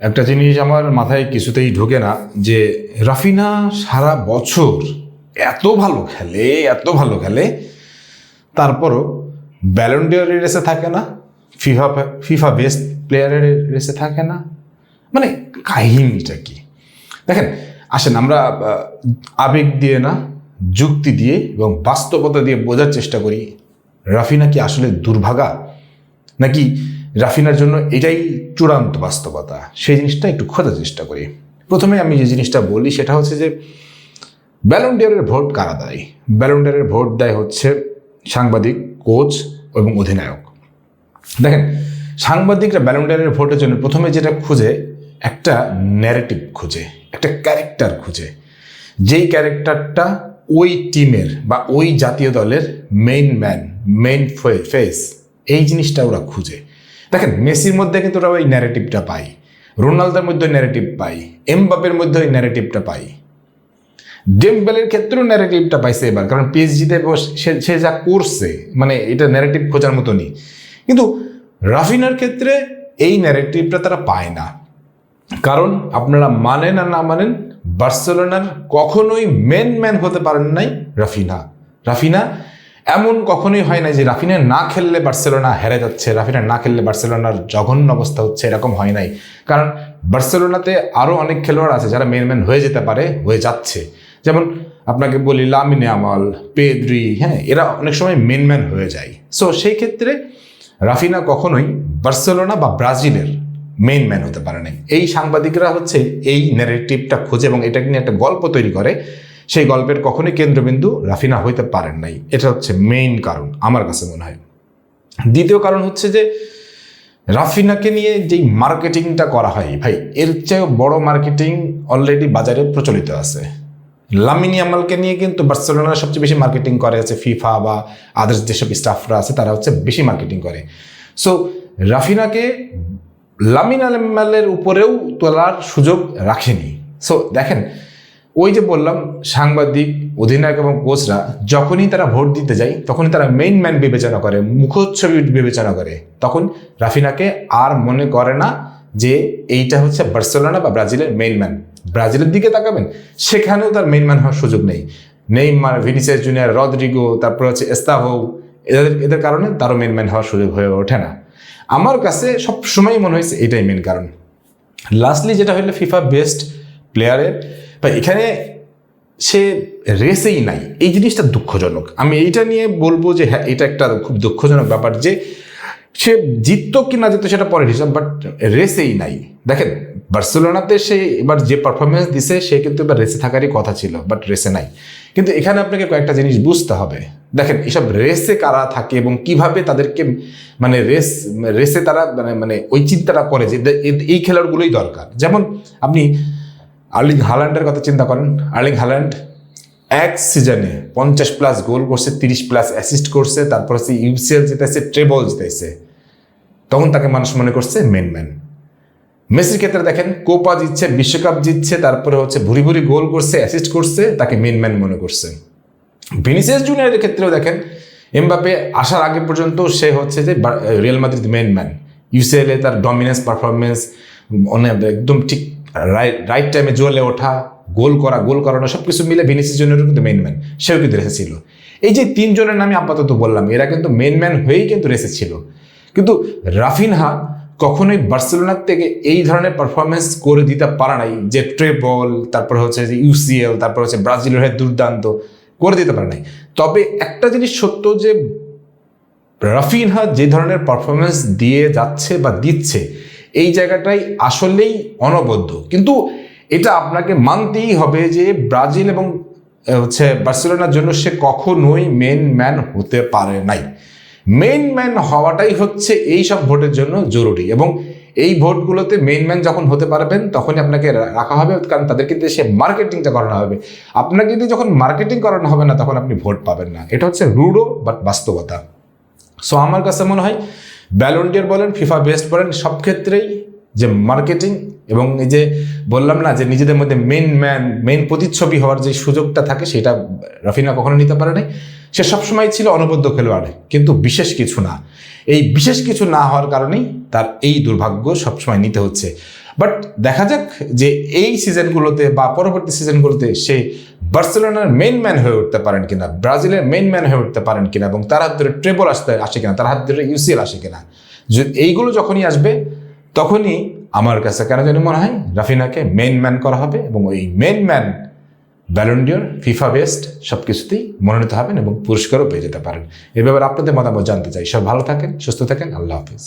একটা জিনিস আমার মাথায় কিছুতেই ঢোকে না যে রাফিনা সারা বছর এত ভালো খেলে তারপরও ব্যালন ডিওরের রেসে থাকে না, ফিফা বেস্ট প্লেয়ারের রেসে থাকে না। মানে কাহিনীটা কি? দেখেন, আসেন আমরা আবেগ দিয়ে না, যুক্তি দিয়ে এবং বাস্তবতা দিয়ে বোঝার চেষ্টা করি রাফিনা কি আসলে দুর্ভাগা, নাকি রাফিনার জন্য এটাই চূড়ান্ত বাস্তবতা। সেই জিনিসটা একটু খোঁজার চেষ্টা করি। প্রথমে আমি যে জিনিসটা বলি সেটা হচ্ছে যে ব্যালন ডিওরের ভোট কারা দেয়? ব্যালন ডিওরের ভোট দেয় হচ্ছে সাংবাদিক, কোচ এবং অধিনায়ক। দেখেন, সাংবাদিকরা ব্যালন ডিওরের ভোটের জন্য প্রথমে যেটা খুঁজে, একটা ন্যারেটিভ খুঁজে, একটা ক্যারেক্টার খুঁজে, যেই ক্যারেক্টারটা ওই টিমের বা ওই জাতীয় দলের মেইন ফেস, এই জিনিসটা ওরা খুঁজে। দেখেন, মেসির মধ্যে কিন্তু ওরা ওই ন্যারেটিভটা পাই, রোনালদোর মধ্যে ন্যারেটিভ পাই, এমবাপের মধ্যে ওই ন্যারেটিভটা পাই, ডেম্বেলের ক্ষেত্রেও ন্যারেটিভটা পাইছে এবার, কারণ পিএসজিতে সে যা করছে, মানে এটা ন্যারেটিভ খোঁজার মতনই। কিন্তু রাফিনার ক্ষেত্রে এই ন্যারেটিভটা তারা পায় না। কারণ আপনারা মানেন আর না মানেন, বার্সেলোনার কখনোই ম্যান হতে পারেন নাই রাফিনা এমন কখনোই হয় না যে রাফিনা না খেললে বার্সেলোনা হেরে যাচ্ছে, রাফিনা না খেললে বার্সেলোনার জঘন্য অবস্থা হচ্ছে, এরকম হয় নাই। কারণ বার্সেলোনাতে আরও অনেক খেলোয়াড় আছে যারা মেন হয়ে যেতে পারে, হয়ে যাচ্ছে। যেমন আপনাকে বলি লামিন ইয়ামাল, পেদ্রি, হ্যাঁ, এরা অনেক সময় মেন হয়ে যায়। সো সেই ক্ষেত্রে রাফিনা কখনোই বার্সেলোনা বা ব্রাজিলের মেন হতে পারে নাই। এই সাংবাদিকরা হচ্ছে এই ন্যারেটিভটা খোঁজে এবং এটাকে নিয়ে একটা গল্প তৈরি করে। সেই গল্পের কখনোই কেন্দ্রবিন্দু রাফিনা হইতে পারেন নাই। এটা হচ্ছে মেইন কারণ আমার কাছে মনে হয়। দ্বিতীয় কারণ হচ্ছে যে রাফিনাকে নিয়ে যেই মার্কেটিংটা করা হয়, ভাই, এর চেয়েও বড় মার্কেটিং অলরেডি বাজারে প্রচলিত আছে। লামিন ইয়ামালকে নিয়ে কিন্তু বার্সেলোনার সবচেয়ে বেশি মার্কেটিং করে আছে ফিফা বা আদার্স যেসব স্টাফরা আছে, তারা হচ্ছে বেশি মার্কেটিং করে। সো রাফিনাকে লামিন ইয়ামালের উপরেও তোলার সুযোগ রাখেনি। সো দেখেন, ওই যে বললাম, সাংবাদিক, অধিনায়ক এবং কোচরা যখনই তারা ভোট দিতে যায় তখনই তারা মেইন ম্যান বিবেচনা করে, মুখচ্ছবি বিবেচনা করে। তখন রাফিনাকে আর মনে করে না যে এইটা হচ্ছে বার্সেলোনা বা ব্রাজিলের মেইন ম্যান। ব্রাজিলের দিকে তাকাবেন, সেখানেও তার মেইন ম্যান হওয়ার সুযোগ নেই। নেইমার, ভিনিসিয়াস জুনিয়র, রদ্রিগো, তারপর হচ্ছে এস্তাভো, এদের কারণে তারও মেইন ম্যান হওয়ার সুযোগ হয়ে ওঠে না। আমার কাছে সবসময় মনে হয়েছে এটাই মেইন কারণ। লাস্টলি যেটা হইলো ফিফা বেস্ট প্লেয়ারের, বা এখানে সে রেসেই নাই, এই জিনিসটা দুঃখজনক। আমি এইটা নিয়ে বলবো যে হ্যাঁ, এটা একটা খুব দুঃখজনক ব্যাপার যে সে জিততো কি না জিততো সেটা পরের হিসাব, বাট রেসেই নাই। দেখেন, বার্সেলোনাতে সে এবার যে পারফরমেন্স দিছে, সে কিন্তু এবার রেসে থাকারই কথা ছিল, বাট রেসে নাই। কিন্তু এখানে আপনাকে কয়েকটা জিনিস বুঝতে হবে। দেখেন, এসব রেসে কারা থাকে এবং কিভাবে তাদেরকে মানে রেসে তারা মানে ওই চিন্তাটা করে যে এই খেলোয়াড়গুলোই দরকার। যেমন আপনি আর্লিং হাল্যান্ডের কথা চিন্তা করেন। আর্লিং হাল্যান্ড এক সিজনে 50+ গোল করছে, 30+ অ্যাসিস্ট করছে, তারপর হচ্ছে ইউসিএল জিতেছে, ট্রেবল জিতেছে। তখন তাকে মানুষ মনে করছে মেন ম্যান। মেসির ক্ষেত্রে দেখেন, কোপা জিতছে, বিশ্বকাপ জিতছে, তারপরে হচ্ছে ভুরি গোল করছে, অ্যাসিস্ট করছে, তাকে মেন ম্যান মনে করছে। ভিনিসিয়াস জুনিয়রের ক্ষেত্রেও দেখেন, এমবাপে আসার আগে পর্যন্ত সে হচ্ছে যে রিয়াল মাদ্রিদ মেন ম্যান। ইউসিএলে তার ডমিনেন্স পারফরমেন্স, একদম ঠিক রাইট টাইমে জ্বলে ওঠা, গোল করানো, সব কিছু মিলে ভিনিসিয়াস জুনিয়রও কিন্তু মেন ম্যান, সেও কিন্তু রেসে ছিল। এই যে তিনজনের নামে আপাতত বললাম, এরা কিন্তু মেন ম্যান হয়েই কিন্তু রেসে ছিল। কিন্তু রাফিনহা কখনোই বার্সেলোনার থেকে এই ধরনের পারফরমেন্স করে দিতে পারে নাই, যে ট্রেবল, তারপর হচ্ছে যে ইউসিএল, তারপর হচ্ছে ব্রাজিলের হয়ে দুর্দান্ত করে দিতে পারে নাই। তবে একটা জিনিস সত্য যে রাফিনহা যে ধরনের পারফরমেন্স দিয়ে যাচ্ছে বা দিচ্ছে, এই জায়গাটাই আসলেই অনবদ্য। কিন্তু এটা আপনাকে মানতেই হবে যে ব্রাজিল এবং হচ্ছে বার্সেলোনার জন্য সে কখনোই মেন ম্যান হতে পারে নাই। মেইন ম্যান হওয়াটাই হচ্ছে এই সব ভোটের জন্য জরুরি, এবং এই ভোটগুলোতে মেইন ম্যান যখন হতে পারবেন তখনই আপনাকে রাখা হবে, কারণ তাদেরকে দিয়ে সে মার্কেটিংটা করানো হবে। আপনাকে যদি যখন মার্কেটিং করানো হবে না, তখন আপনি ভোট পাবেন না। এটা হচ্ছে রুডো বাট বাস্তবতা। সো আমার কাছে মনে হয় ব্যালন ডিওর বলেন, ফিফা বেস্ট বলেন, সব ক্ষেত্রেই যে মার্কেটিং এবং এই যে বললাম না যে নিজেদের মধ্যে মেইন প্রতিচ্ছবি হওয়ার যে সুযোগটা থাকে, সেটা রাফিনা কখনো নিতে পারে নাই। সে সবসময় ছিল অনবদ্য খেলোয়াড়, কিন্তু বিশেষ কিছু না। এই বিশেষ কিছু না হওয়ার কারণেই তার এই দুর্ভাগ্য সবসময় নিতে হচ্ছে। বাট দেখা যাক যে এই সিজনগুলোতে বা পরবর্তী সিজনগুলোতে সে বার্সেলোনার মেইন ম্যান হয়ে উঠতে পারেন কিনা, ব্রাজিলের মেইন ম্যান হয়ে উঠতে পারেন কিনা, এবং তার হাত ধরে ট্রেবল আসে কিনা, তার হাত ধরে ইউসিএল আসে কিনা। এইগুলো যখনই আসবে তখনই আমার কাছে কেন জানি মনে হয় রাফিনাকে মেইন ম্যান করা হবে, এবং ওই main man Ballon d'Or, FIFA best সব কিছুতেই মনোনীত হবেন এবং পুরস্কারও পেয়ে যেতে পারেন। এ ব্যাপারে আপনাদের মতামত জানতে চাই। সব ভালো থাকেন, সুস্থ থাকেন, আল্লাহ হাফিজ।